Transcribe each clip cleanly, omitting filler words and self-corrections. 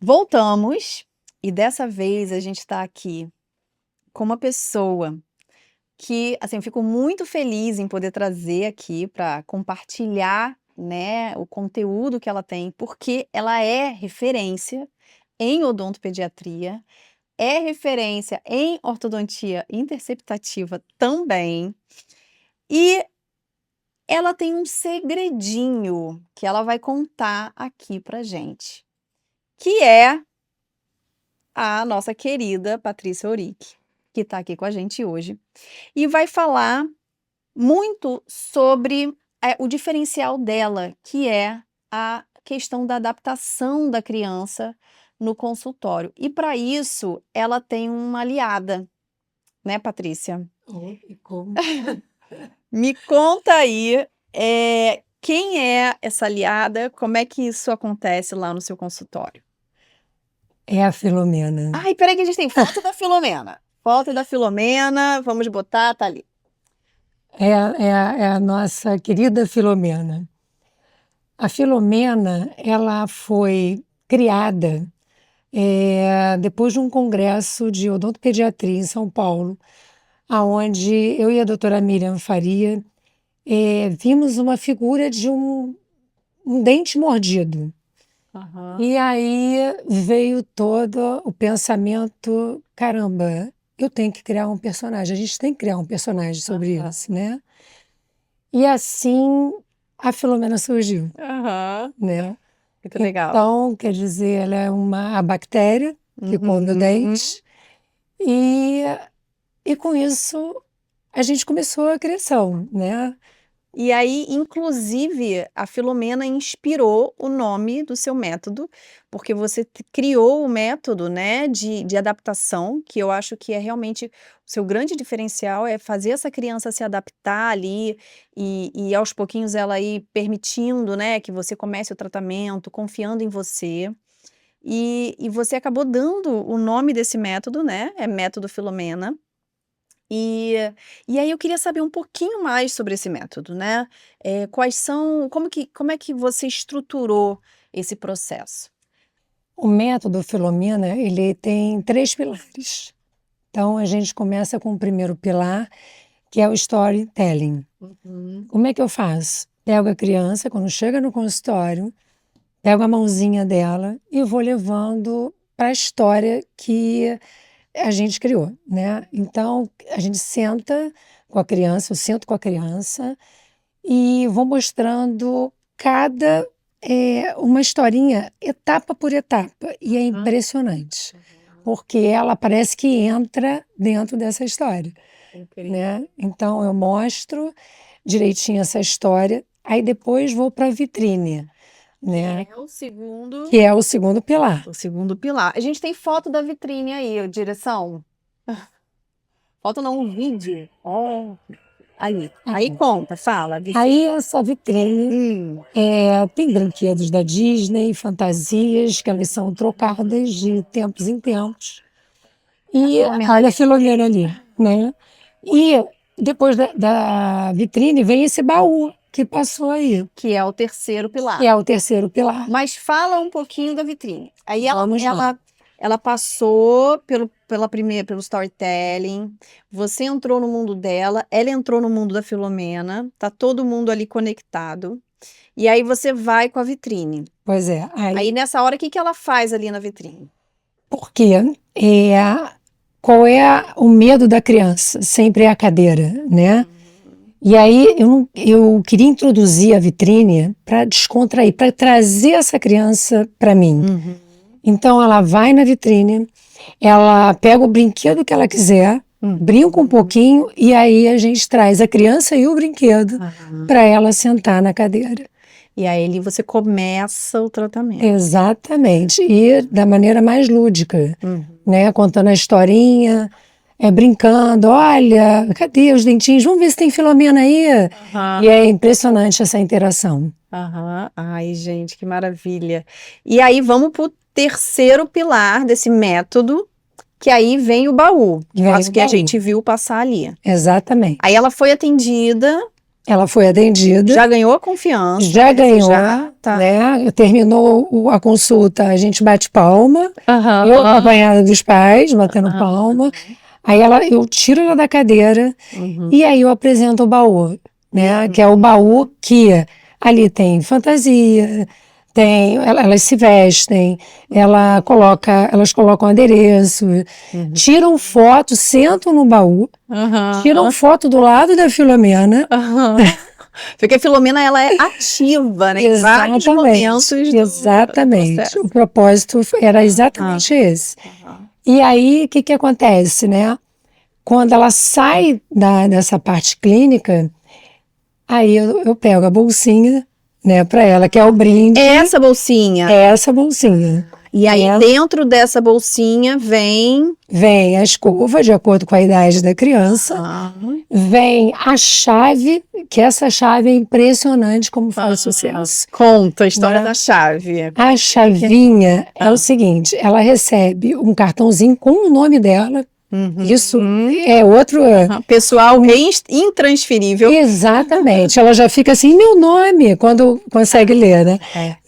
Voltamos e dessa vez a gente está aqui com uma pessoa que, assim, eu fico muito feliz em poder trazer aqui para compartilhar, né, o conteúdo que ela tem, porque ela é referência em odontopediatria, é referência em ortodontia interceptativa também, e ela tem um segredinho que ela vai contar aqui pra gente, que é a nossa querida Patrícia Oric, que está aqui com a gente hoje, e vai falar muito sobre o diferencial dela, que é a questão da adaptação da criança no consultório. E para isso, ela tem uma aliada, né, Patrícia? E como? Me conta aí, quem é essa aliada? Como é que isso acontece lá no seu consultório? É a Filomena. Ai, peraí que a gente tem foto da Filomena. Foto da Filomena, vamos botar, tá ali. É a nossa querida Filomena. A Filomena, ela foi criada depois de um congresso de odontopediatria em São Paulo, aonde eu e a doutora Miriam Faria vimos uma figura de um dente mordido. Aham. E aí veio todo o pensamento, caramba, eu tenho que criar um personagem, a gente tem que criar um personagem sobre Aham. isso, né? E assim a Filomena surgiu, Aham. né? Muito legal. Então, quer dizer, ela é a bactéria que come o dente e, e com isso a gente começou a criação, né? E aí, inclusive, a Filomena inspirou o nome do seu método, porque você criou o método, né, de adaptação, que eu acho que é realmente o seu grande diferencial, é fazer essa criança se adaptar ali e aos pouquinhos ela ir permitindo, né, que você comece o tratamento, confiando em você. E você acabou dando o nome desse método, né, é método Filomena. E, e aí eu queria saber um pouquinho mais sobre esse método, né? Quais são, como é que você estruturou esse processo? O método Filomena, ele tem 3 pilares. Então, a gente começa com o primeiro pilar, que é o storytelling. Uhum. Como é que eu faço? Pego a criança, quando chega no consultório, pego a mãozinha dela e vou levando para a história que a gente criou, né? Então, a gente senta com a criança, eu sento com a criança e vou mostrando uma historinha, etapa por etapa, e é impressionante, porque ela parece que entra dentro dessa história, Incrível. né? Então, eu mostro direitinho essa história, aí depois vou para a vitrine, né? É o segundo. Que é o segundo pilar. O segundo pilar. A gente tem foto da vitrine aí, direção. Foto não, um vídeo. Oh. Aí conta, fala. Aí essa vitrine Hum. tem brinquedos da Disney, fantasias, que elas são trocadas de tempos em tempos. E Filomena olha a ali. Filomena ali, né? E depois da vitrine vem esse baú que passou aí, Que é o terceiro pilar. que é o terceiro pilar. Mas fala um pouquinho da vitrine. Aí Vamos lá. ela passou pelo storytelling, você entrou no mundo dela, ela entrou no mundo da Filomena, tá todo mundo ali conectado. E aí você vai com a vitrine. Pois é, Aí aí nessa hora, o que que ela faz ali na vitrine? porque qual é o medo da criança? Sempre é a cadeira, né? E aí eu queria introduzir a vitrine para descontrair, para trazer essa criança para mim. Então ela vai na vitrine, ela pega o brinquedo que ela quiser, brinca um pouquinho e aí a gente traz a criança e o brinquedo para ela sentar na cadeira. E aí ali você começa o tratamento. Exatamente, e da maneira mais lúdica, né? Contando a historinha, brincando, olha, cadê os dentinhos? Vamos ver se tem Filomena aí. E é impressionante essa interação. Aham. Ai, gente, que maravilha. E aí vamos pro terceiro pilar desse método, que aí vem o baú, que eu Vem acho o que a baú. gente viu passar ali. Exatamente. Aí ela foi atendida, ela foi atendida, Já ganhou a confiança. já ganhou, Tá. né? Terminou a consulta, a gente bate palma, Aham. eu acompanhada dos pais, batendo palma. Aí eu tiro ela da cadeira Uhum. e aí eu apresento o baú, né? Que é o baú que ali tem fantasia, elas se vestem, elas colocam adereço, tiram foto, sentam no baú, Aham. tiram foto do lado da Filomena. Aham. Porque a Filomena, ela é ativa, né? Em vários momentos do Exatamente. processo. O propósito era exatamente esse. Aham. E aí, o que acontece, né? Quando ela sai dessa parte clínica, aí eu pego a bolsinha, né, para ela, que é o brinde. Essa bolsinha. É essa bolsinha. E aí, dentro dessa bolsinha, vem a escova, de acordo com a idade da criança. Vem a chave, que essa chave é impressionante como faz sucesso. Conta a história da chave. A chavinha é o seguinte, ela recebe um cartãozinho com o nome dela. Isso é outro... Pessoal intransferível. Exatamente. Ela já fica assim, meu nome, quando consegue ler, né?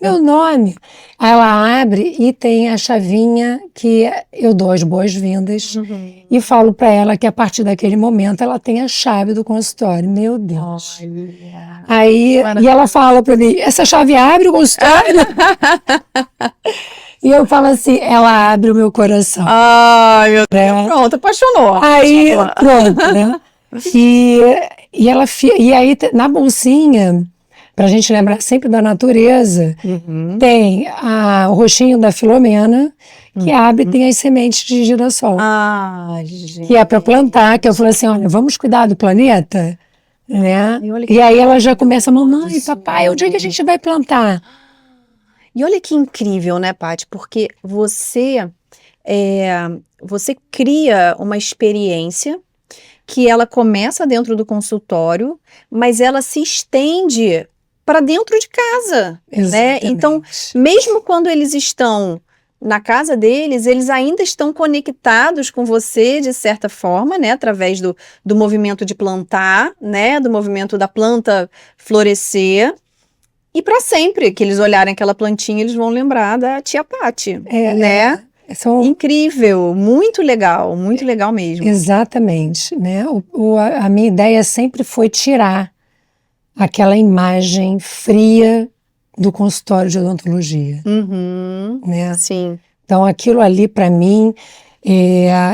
Meu nome. Aí ela abre e tem a chavinha que eu dou as boas-vindas e falo para ela que a partir daquele momento ela tem a chave do consultório. Meu Deus. Aí, e ela fala para mim, essa chave abre o consultório? E eu falo assim, ela abre o meu coração. Ai, meu Deus. Pronto, apaixonou. Aí, pronto, né? E aí, na bolsinha, pra gente lembrar sempre da natureza, tem o roxinho da Filomena, que abre e tem as sementes de girassol. Gente. Que é para plantar, que eu falei assim, olha, vamos cuidar do planeta, né? E aí ela já começa, mamãe, papai, onde é que a gente vai plantar? E olha que incrível, né, Paty? Porque você cria uma experiência que ela começa dentro do consultório, mas ela se estende para dentro de casa, né? Então, mesmo quando eles estão na casa deles, eles ainda estão conectados com você de certa forma, né? Através do movimento de plantar, né? Do movimento da planta florescer. E para sempre que eles olharem aquela plantinha, eles vão lembrar da tia Paty, né? Incrível, muito legal mesmo. Exatamente, né? A minha ideia sempre foi tirar aquela imagem fria do consultório de odontologia, né? Sim. Então aquilo ali para mim,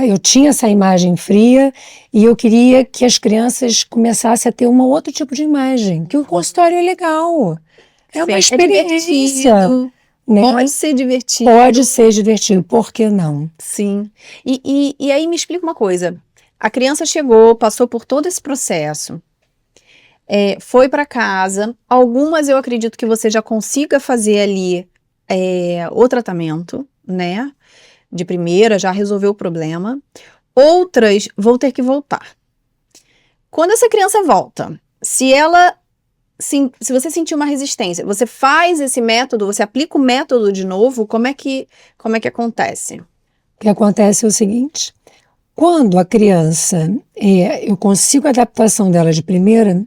eu tinha essa imagem fria e eu queria que as crianças começassem a ter um outro tipo de imagem, que o consultório é legal. É uma experiência. Né? Pode ser divertido. Pode ser divertido, por que não? Sim. E aí me explica uma coisa. A criança chegou, passou por todo esse processo, foi para casa. Algumas eu acredito que você já consiga fazer ali o tratamento, né? De primeira, já resolveu o problema. Outras vão ter que voltar. Quando essa criança volta, se você sentir uma resistência, você faz esse método, você aplica o método de novo, como é que acontece? O que acontece é o seguinte, quando a criança, eu consigo a adaptação dela de primeira,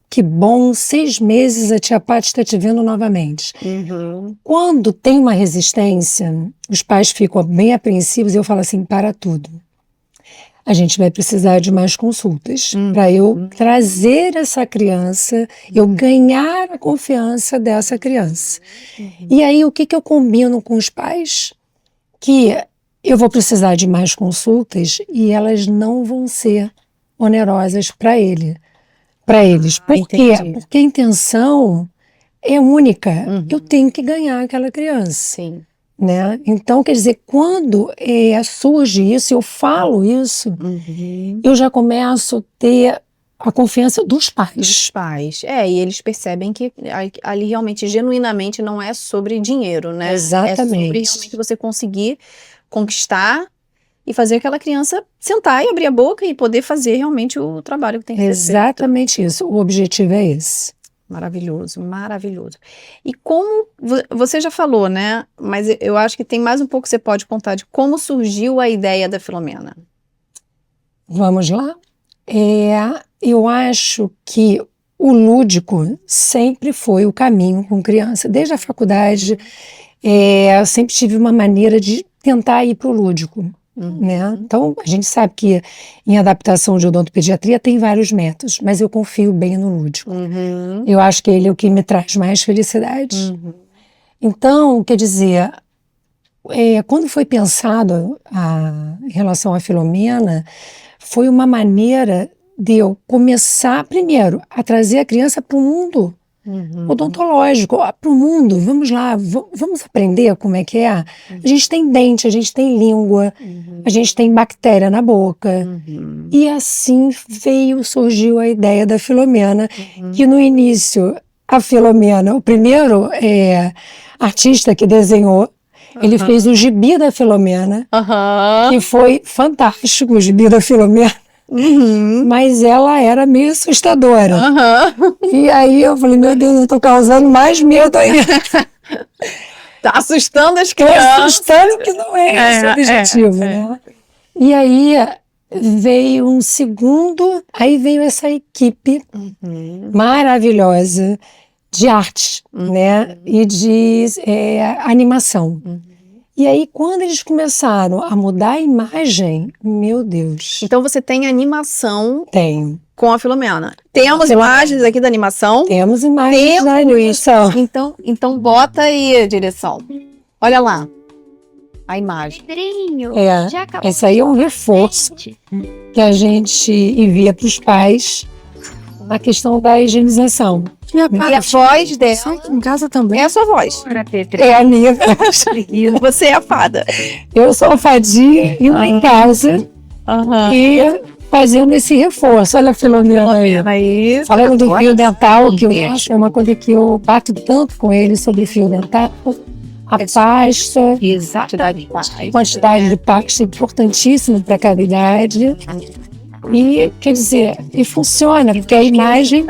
que bom, 6 meses a tia Paty está te vendo novamente. Quando tem uma resistência, os pais ficam bem apreensivos e eu falo assim, para tudo. A gente vai precisar de mais consultas para eu trazer essa criança, eu ganhar a confiança dessa criança. E aí, o que eu combino com os pais? Que eu vou precisar de mais consultas e elas não vão ser onerosas para eles. Por quê? Porque a intenção é única. Eu tenho que ganhar aquela criança. Sim. Né? Então, quer dizer, quando surge isso, eu falo isso, eu já começo a ter a confiança dos pais. Dos pais. E eles percebem que ali realmente, genuinamente, não é sobre dinheiro, né? Exatamente. É sobre realmente você conseguir conquistar e fazer aquela criança sentar e abrir a boca e poder fazer realmente o trabalho que tem que ser feito. Exatamente isso. O objetivo é esse. Maravilhoso, maravilhoso. E como, você já falou, né? Mas eu acho que tem mais um pouco que você pode contar de como surgiu a ideia da Filomena. Vamos lá? Eu acho que o lúdico sempre foi o caminho com criança. Desde a faculdade, eu sempre tive uma maneira de tentar ir para o lúdico, né? Então, a gente sabe que em adaptação de odontopediatria tem vários métodos, mas eu confio bem no lúdico. Eu acho que ele é o que me traz mais felicidade. Então, quer dizer, quando foi pensado em relação à Filomena, foi uma maneira de eu começar primeiro a trazer a criança para o mundo odontológico, para o mundo. Vamos lá, vamos aprender como é que é. A gente tem dente, a gente tem língua, a gente tem bactéria na boca. E assim surgiu a ideia da Filomena, que no início, a Filomena, o primeiro artista que desenhou, ele fez o gibi da Filomena, que foi fantástico, o gibi da Filomena. Mas ela era meio assustadora. E aí eu falei, meu Deus, eu tô causando mais medo ainda. Tá assustando as Tô crianças. assustando que não é esse o objetivo, né? E aí veio um segundo, aí veio essa equipe maravilhosa de arte, né? E de animação. E aí, quando eles começaram a mudar a imagem, meu Deus. Então você tem animação Tenho. com a Filomena. Temos imagens aqui da animação? Temos imagens da animação. Então bota aí a direção. Olha lá. A imagem. Pedrinho, já acabou. Esse aí é um reforço que a gente envia para os pais na questão da higienização. E a voz dela Aqui em casa também. é a sua voz. É a minha. Você é a fada. Eu sou a fadinha indo em casa e fazendo esse reforço. Olha a Filomena aí. Falando do fio dental, que eu acho é uma coisa que eu bato tanto com ele sobre fio dental. A pasta, quantidade de pasta importantíssima para a cavidade. E, quer dizer, funciona, porque a imagem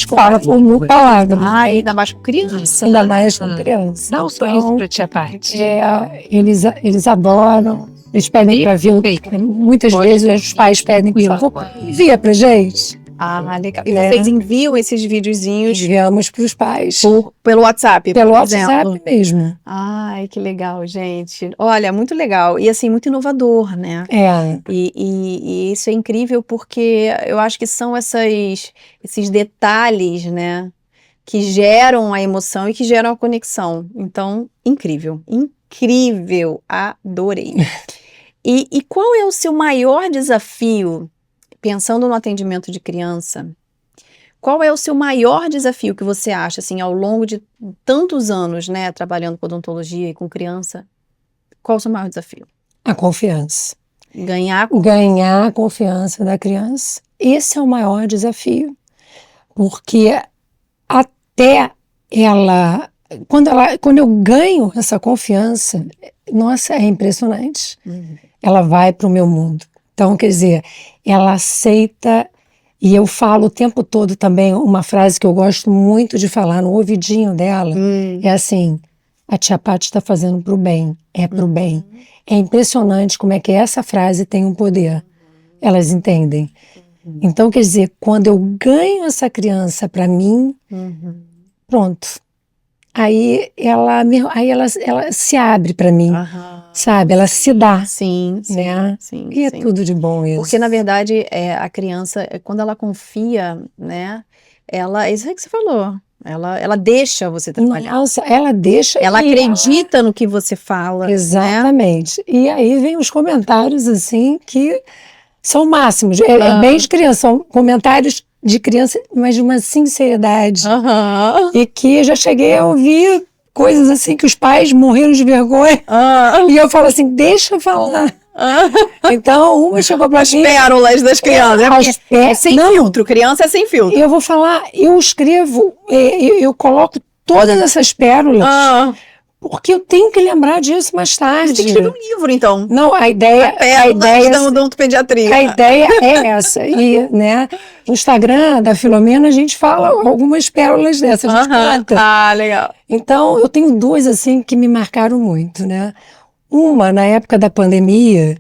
fala por mil palavras. Ainda mais com criança. Ainda mais com criança. Dá um sorriso pra tia Paty. Eles adoram, eles pedem para vir. Muitas vezes os pais pedem para envia pra gente. Legal. E vocês enviam esses videozinhos Enviamos para os pais. pelo WhatsApp? Pelo por WhatsApp exemplo? mesmo. Ai, que legal, gente. Olha, muito legal. E assim, muito inovador, né? E isso é incrível porque eu acho que são esses detalhes, né? Que geram a emoção e que geram a conexão. Então, incrível. Incrível. Adorei. E qual é o seu maior desafio, pensando no atendimento de criança? Qual é o seu maior desafio que você acha, assim, ao longo de tantos anos, né, trabalhando com odontologia e com criança? Qual é o seu maior desafio? A confiança. Ganhar a confiança da criança. Esse é o maior desafio. Porque até ela, quando eu ganho essa confiança, nossa, é impressionante. Ela vai para o meu mundo. Então, quer dizer, ela aceita, e eu falo o tempo todo também uma frase que eu gosto muito de falar no ouvidinho dela, é assim, a tia Paty está fazendo para o bem, é para o bem. É impressionante como é que essa frase tem um poder. Elas entendem. Então, quer dizer, quando eu ganho essa criança para mim, pronto. Aí ela se abre para mim, sabe? Ela se dá. Sim, né? sim. E é tudo de bom isso. Porque, na verdade, a criança, quando ela confia, né? Isso é que você falou. Ela deixa você trabalhar. Nossa, ela deixa. Ela acredita no que você fala. Exatamente. Né? E aí vem os comentários, assim, que são máximos. É bem de criança, são comentários de criança, mas de uma sinceridade. E que já cheguei a ouvir coisas assim que os pais morreram de vergonha. E eu falo assim, deixa eu falar. Então, uma chegou pra mim... As pérolas das crianças. É sem filtro, criança é sem filtro. Eu vou falar, eu escrevo, eu coloco todas essas pérolas, porque eu tenho que lembrar disso mais tarde. Você tem que escrever um livro, então. Não, a ideia da odontopediatria. A ideia é essa. E, né, no Instagram da Filomena, a gente fala algumas pérolas dessas, a gente canta. Legal. Então, eu tenho duas, assim, que me marcaram muito, né? Uma, na época da pandemia,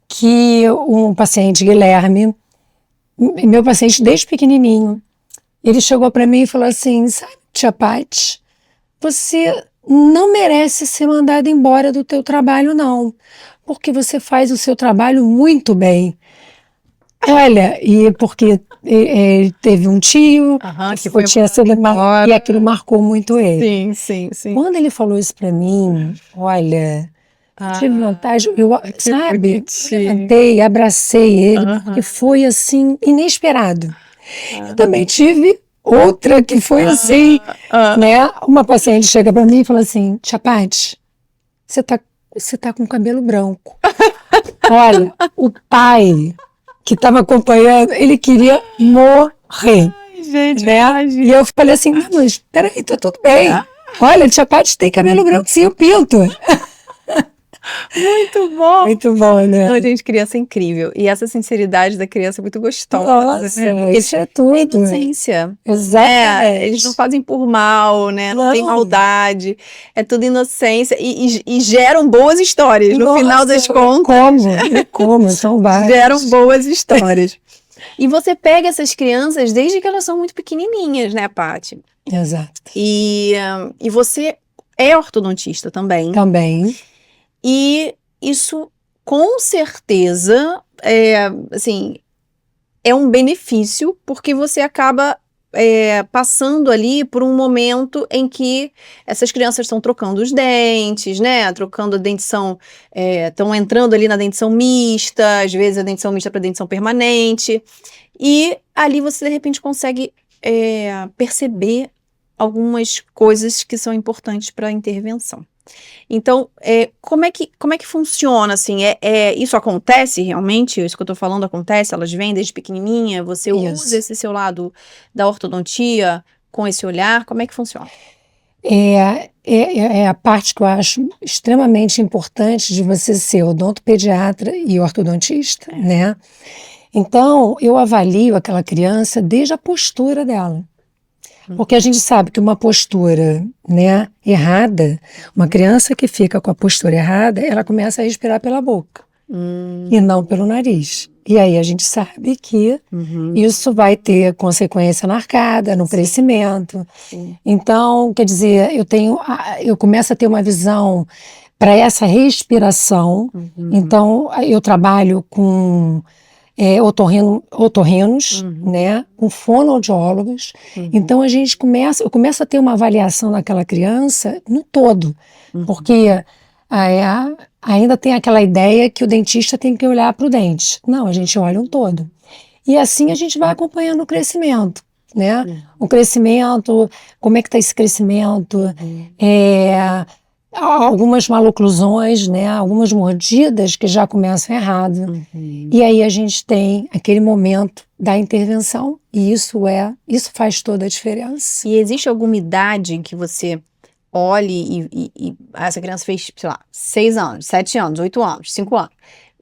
que um paciente, Guilherme, meu paciente desde pequenininho, Ele chegou para mim e falou assim, sabe, tia Paty, você não merece ser mandada embora do teu trabalho, não, porque você faz o seu trabalho muito bem. Olha, e porque teve um tio Que que tinha sido e aquilo marcou muito ele. Sim. Quando ele falou isso para mim, olha, tive vontade, sabe, levantei, abracei ele, porque foi assim, inesperado. Eu também tive outra que foi assim, né? Uma paciente chega para mim e fala assim, tia Paty, você tá com cabelo branco. Olha, o pai que estava acompanhando, ele queria morrer. Gente, né? E eu falei assim, mas peraí, tá tudo bem. Olha, tia Paty tem cabelo branco, sim, eu pinto. Muito bom. Muito bom, né? Não, gente, criança é incrível. E essa sinceridade da criança é muito gostosa. Nossa, né? isso é tudo. É inocência. Exatamente. Eles não fazem por mal, né? Não tem maldade. É tudo inocência. E geram boas histórias. No final das contas. Como? São várias. Geram boas histórias. E você pega essas crianças desde que elas são muito pequenininhas, né, Paty? Exato. E você é ortodontista também. Também. E isso, com certeza, assim, é um benefício, porque você acaba passando ali por um momento em que essas crianças estão trocando os dentes, né? Trocando a dentição, estão entrando ali na dentição mista, às vezes a dentição mista para dentição permanente. E ali você, de repente, consegue perceber algumas coisas que são importantes para a intervenção. Então, como é que funciona, assim? Isso acontece realmente? Isso que eu tô falando acontece? Elas vêm desde pequenininha? Você usa esse seu lado da ortodontia com esse olhar? Como é que funciona? É a parte que eu acho extremamente importante de você ser odontopediatra e ortodontista, né? Então, eu avalio aquela criança desde a postura dela. Porque a gente sabe que uma postura, né, errada, uma criança que fica com a postura errada, ela começa a respirar pela boca e não pelo nariz. E aí a gente sabe que isso vai ter consequência na arcada, no crescimento. Então, quer dizer, eu começo a ter uma visão para essa respiração. Então, eu trabalho com otorrinos, né, com fonoaudiólogos. Então eu começo a ter uma avaliação daquela criança no todo, porque ainda tem aquela ideia que o dentista tem que olhar para o dente. Não, a gente olha um todo. E assim a gente vai acompanhando o crescimento, né? O crescimento, como é que está esse crescimento, algumas maloclusões, né? Algumas mordidas que já começam errado. E aí a gente tem aquele momento da intervenção e isso faz toda a diferença. E existe alguma idade em que você olhe e essa criança fez, sei lá, 6 anos, 7 anos, 8 anos, 5 anos.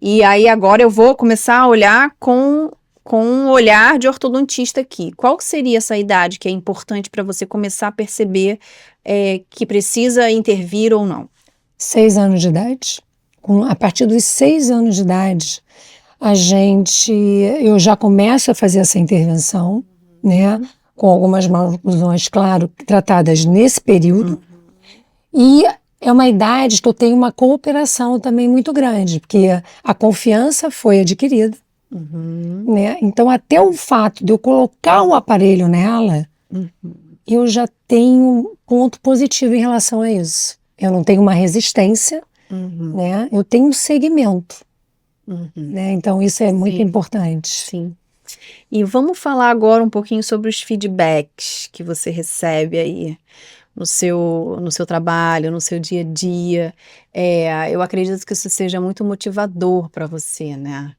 E aí agora eu vou começar a olhar com um olhar de ortodontista aqui. Qual seria essa idade que é importante para você começar a perceber que precisa intervir ou não? 6 anos de idade. A partir dos 6 anos de idade, eu já começo a fazer essa intervenção, né? Com algumas maloclusões, claro, tratadas nesse período. E é uma idade que eu tenho uma cooperação também muito grande, porque a confiança foi adquirida. Né? Então, até o fato de eu colocar um aparelho nela, eu já tenho um ponto positivo em relação a isso. Eu não tenho uma resistência, né? Eu tenho um segmento. Né? Então, isso é muito importante. Sim. E vamos falar agora um pouquinho sobre os feedbacks que você recebe aí no seu trabalho, no seu dia a dia. Eu acredito que isso seja muito motivador para você, né?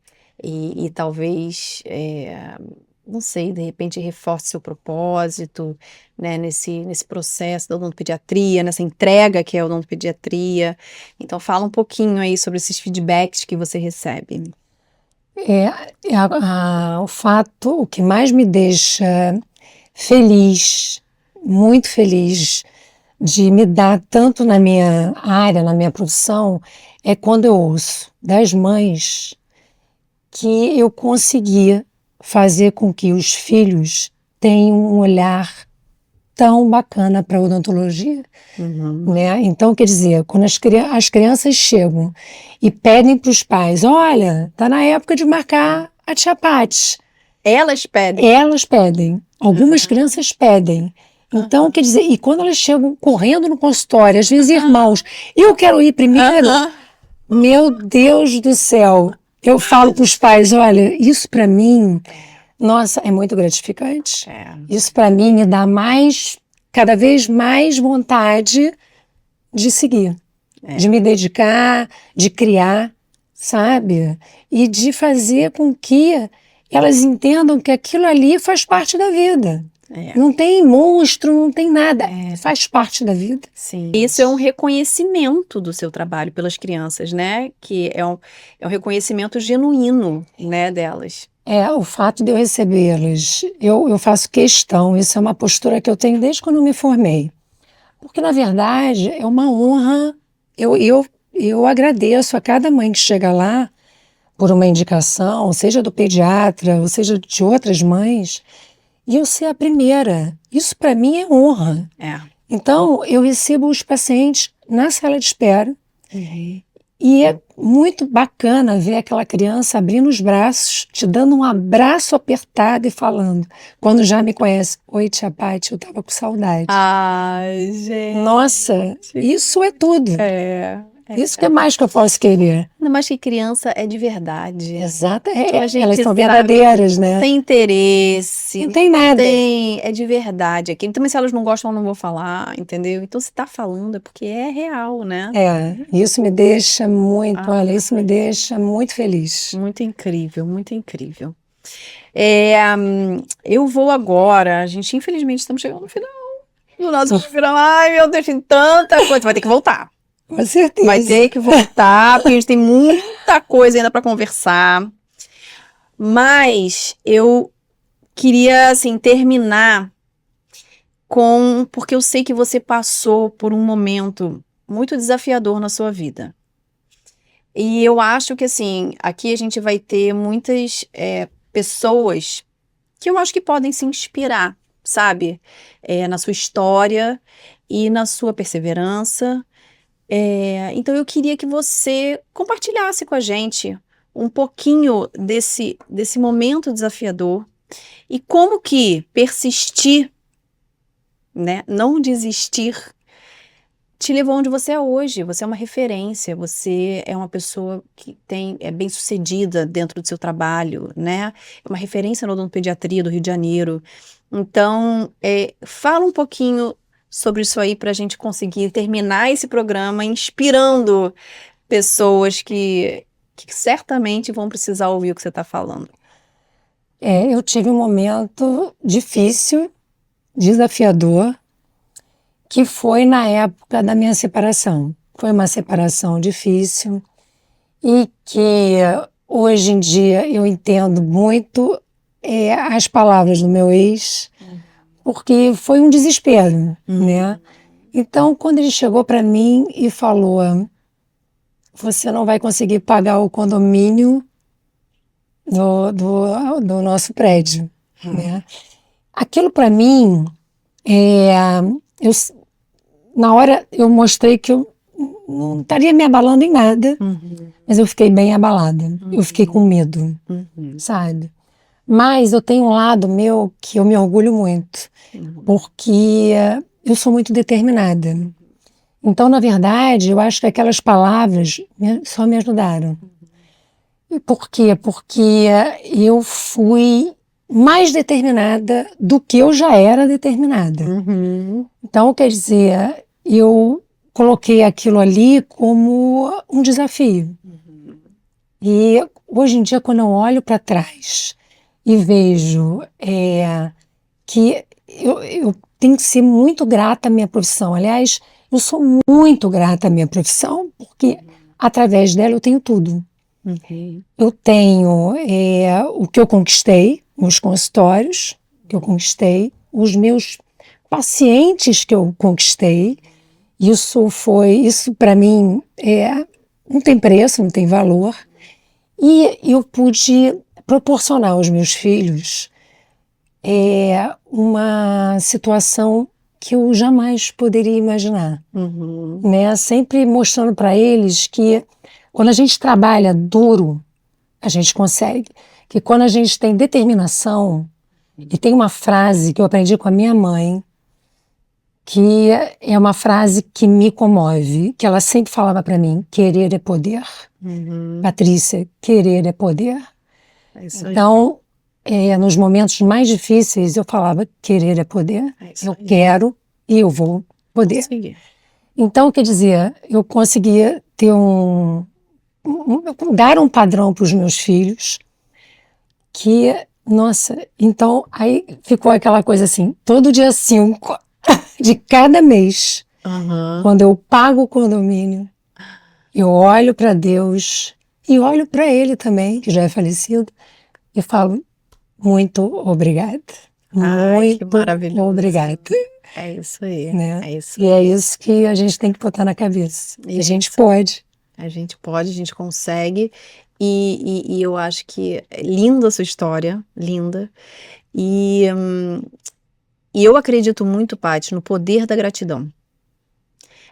E talvez, não sei, de repente reforce seu propósito, né, nesse processo da odontopediatria, nessa entrega que é a odontopediatria. Então fala um pouquinho aí sobre esses feedbacks que você recebe. O que mais me deixa feliz, muito feliz, de me dar tanto na minha área, na minha profissão, é quando eu ouço das mães que eu conseguia fazer com que os filhos tem um olhar tão bacana para a odontologia, né? Então, quer dizer, quando as crianças chegam e pedem para os pais, olha, tá na época de marcar a tia Paty. Elas pedem. Elas pedem. Algumas crianças pedem. Então, quer dizer, e quando elas chegam correndo no consultório, às vezes irmãos, eu quero ir primeiro, meu Deus do céu, eu falo para os pais, olha, isso para mim, nossa, é muito gratificante. Isso para mim me dá cada vez mais vontade de seguir, de me dedicar, de criar, sabe? E de fazer com que elas entendam que aquilo ali faz parte da vida. Não tem monstro, não tem nada. Faz parte da vida. Sim. Isso é um reconhecimento do seu trabalho pelas crianças, né? Que é um reconhecimento genuíno, né, delas. O fato de eu recebê-las, eu faço questão, isso é uma postura que eu tenho desde quando eu me formei. Porque, na verdade, é uma honra. Eu agradeço a cada mãe que chega lá por uma indicação, seja do pediatra, ou seja de outras mães, e eu ser a primeira. Isso, para mim, é honra. Então, eu recebo os pacientes na sala de espera, e é muito bacana ver aquela criança abrindo os braços, te dando um abraço apertado e falando, quando já me conhece, oi, tia Paty, eu tava com saudade. Ai, gente. Nossa, isso é tudo. Isso que é mais que eu posso querer. Ainda mais que criança é de verdade. Exato, elas são verdadeiras, né? Não tem interesse. Não tem nada. É de verdade. Aqui, também se elas não gostam, eu não vou falar, entendeu? Então se tá falando é porque é real, né? Isso me deixa muito, olha, isso me deixa muito feliz. Muito incrível, muito incrível. Eu vou agora, a gente infelizmente estamos chegando no final do nosso programa. Ai, meu Deus, tem tanta coisa, vai ter que voltar. Com certeza. Vai ter que voltar, porque a gente tem muita coisa ainda para conversar. Mas eu queria, assim, terminar porque eu sei que você passou por um momento muito desafiador na sua vida. E eu acho que, assim, aqui a gente vai ter muitas pessoas que eu acho que podem se inspirar, sabe? Na sua história e na sua perseverança. Então eu queria que você compartilhasse com a gente um pouquinho desse momento desafiador e como que persistir, né, não desistir, te levou onde você é hoje. Você é uma referência, você é uma pessoa que é bem-sucedida dentro do seu trabalho, né? É uma referência na odontopediatria do Rio de Janeiro. Então, fala um pouquinho sobre isso aí para a gente conseguir terminar esse programa inspirando pessoas que certamente vão precisar ouvir o que você está falando. Eu tive um momento difícil, desafiador, que foi na época da minha separação. Foi uma separação difícil e que hoje em dia eu entendo muito as palavras do meu ex, porque foi um desespero, né? Então, quando ele chegou para mim e falou, você não vai conseguir pagar o condomínio do nosso prédio, né? Aquilo para mim, na hora eu mostrei que eu não estaria me abalando em nada, mas eu fiquei bem abalada, eu fiquei com medo, sabe? Mas eu tenho um lado meu que eu me orgulho muito, porque eu sou muito determinada. Então, na verdade, eu acho que aquelas palavras só me ajudaram. E por quê? Porque eu fui mais determinada do que eu já era determinada. Então, quer dizer, eu coloquei aquilo ali como um desafio. E hoje em dia, quando eu olho para trás e vejo que eu tenho que ser muito grata à minha profissão. Aliás, eu sou muito grata à minha profissão, porque através dela eu tenho tudo. Eu tenho o que eu conquistei, os consultórios que eu conquistei, os meus pacientes que eu conquistei. Isso para mim, não tem preço, não tem valor. E eu pude proporcionar aos meus filhos é uma situação que eu jamais poderia imaginar, né? Sempre mostrando para eles que quando a gente trabalha duro, a gente consegue. Que quando a gente tem determinação, e tem uma frase que eu aprendi com a minha mãe, que é uma frase que me comove, que ela sempre falava para mim: querer é poder. Patrícia, querer é poder. É isso aí. Então, nos momentos mais difíceis, eu falava: querer é poder, É isso eu aí. quero e eu vou poder. Consegui. Então, quer dizer, eu conseguia ter dar um padrão para os meus filhos que, nossa, então aí ficou aquela coisa assim, todo dia 5 de cada mês, quando eu pago o condomínio, eu olho para Deus e olho para ele também, que já é falecido, e falo: muito obrigada. Ai, que Muito maravilhoso. obrigada. É isso aí. Né? É isso E é isso que a gente tem que botar na cabeça. A gente Isso. pode. A gente pode, a gente consegue. E eu acho que é linda a sua história, linda. E eu acredito muito, Paty, no poder da gratidão.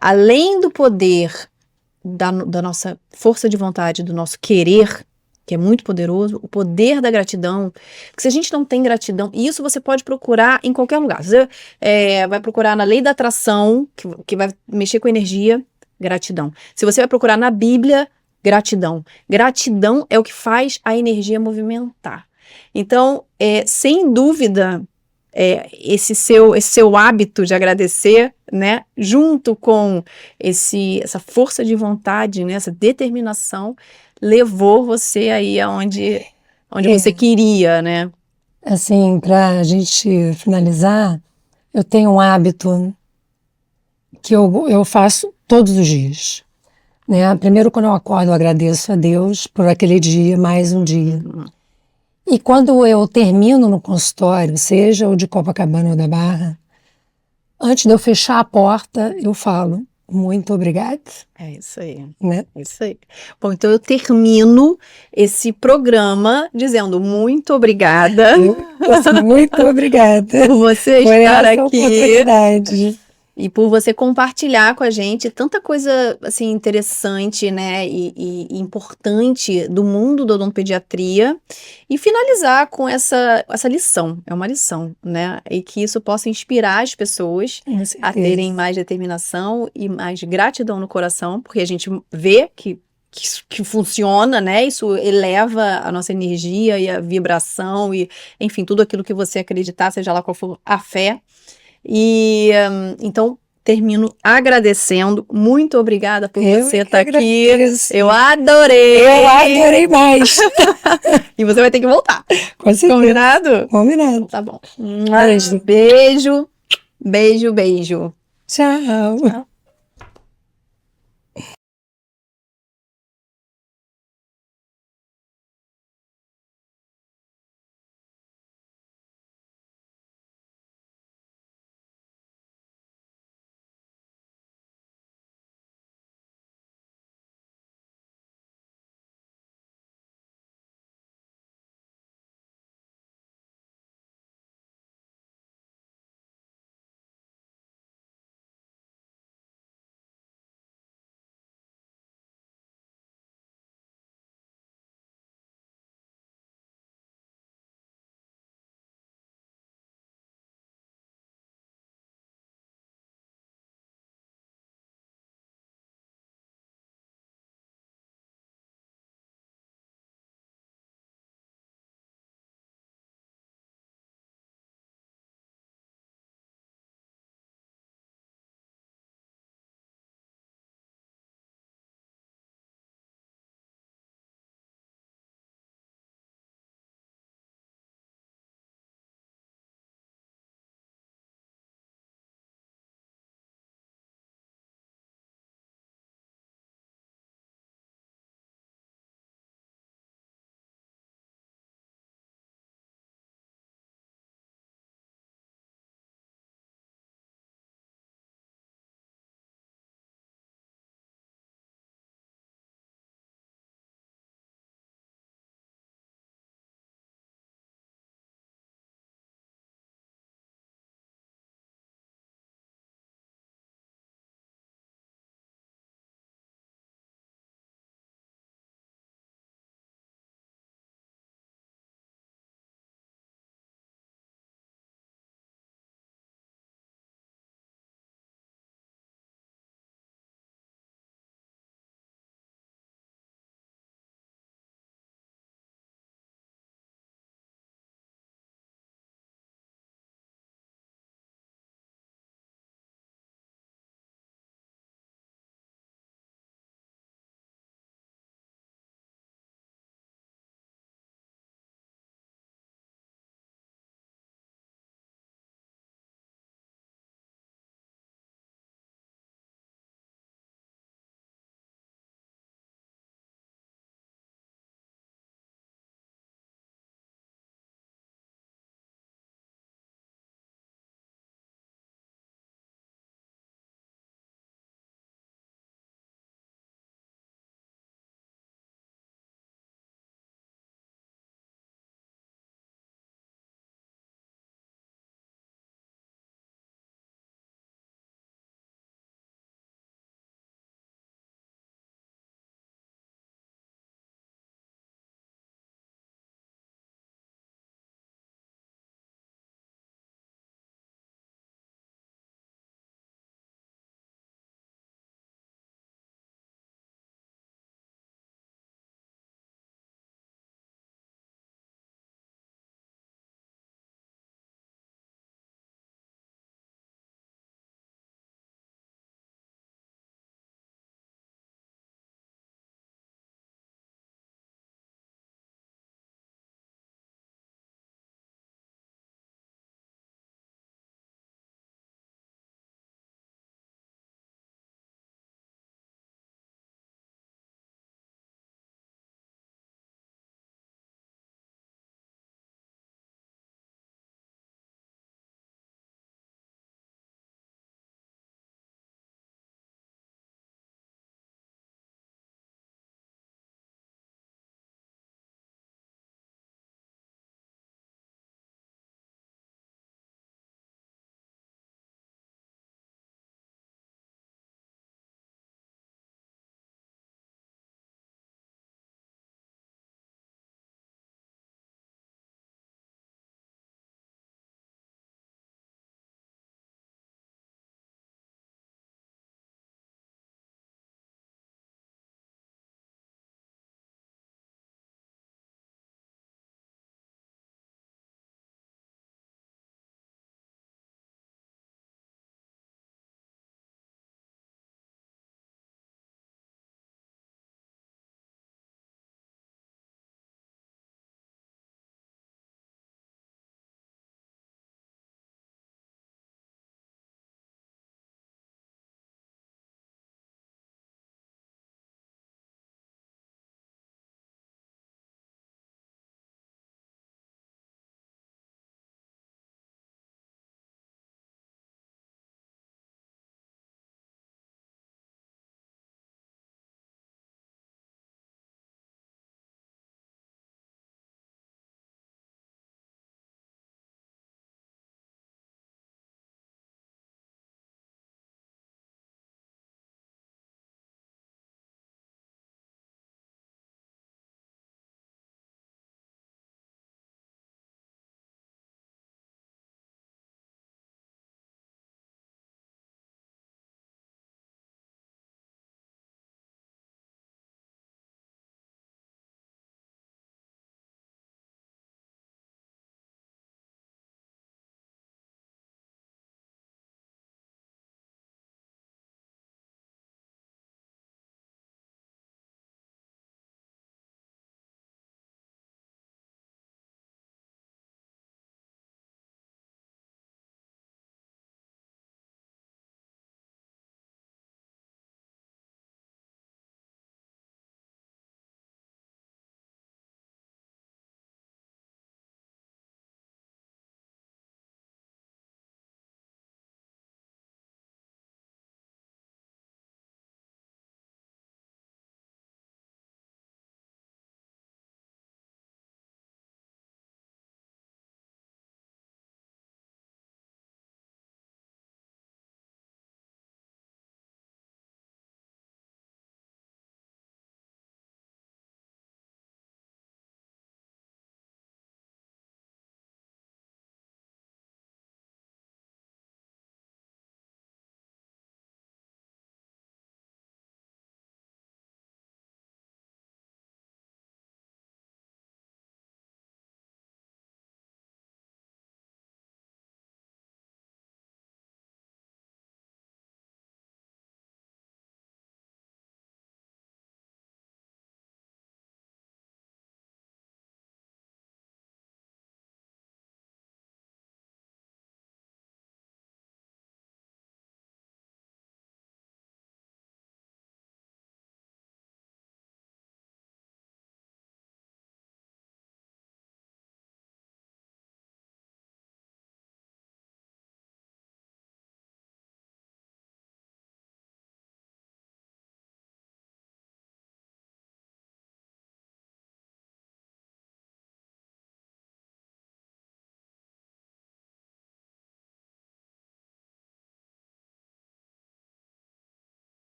Além do poder da nossa força de vontade, do nosso querer, que é muito poderoso, o poder da gratidão, que se a gente não tem gratidão, e isso você pode procurar em qualquer lugar. Você vai procurar na lei da atração, que vai mexer com energia, gratidão. Se você vai procurar na Bíblia, gratidão. Gratidão é o que faz a energia movimentar. Então, sem dúvida, esse seu hábito de agradecer, né, junto com essa força de vontade, né, essa determinação, levou você aí aonde você queria, né? Assim, para a gente finalizar, eu tenho um hábito que eu faço todos os dias. Né? Primeiro, quando eu acordo, eu agradeço a Deus por aquele dia, mais um dia. E quando eu termino no consultório, seja o de Copacabana ou da Barra, antes de eu fechar a porta, eu falo: muito obrigada. É isso aí. Né? É isso aí. Bom, então eu termino esse programa dizendo muito obrigada. Muito obrigada por você por estar essa aqui. Oportunidade. E por você compartilhar com a gente tanta coisa assim interessante, né, e importante do mundo da odontopediatria, e finalizar com essa lição, é uma lição, né, e que isso possa inspirar as pessoas a terem mais determinação e mais gratidão no coração, porque a gente vê que funciona, né, isso eleva a nossa energia e a vibração e, enfim, tudo aquilo que você acreditar, seja lá qual for a fé. E então termino agradecendo. Muito obrigada por você estar aqui. Eu adorei. Eu adorei mais. E você vai ter que voltar. Combinado? Combinado. Tá bom. Beijo. Beijo, beijo. Tchau.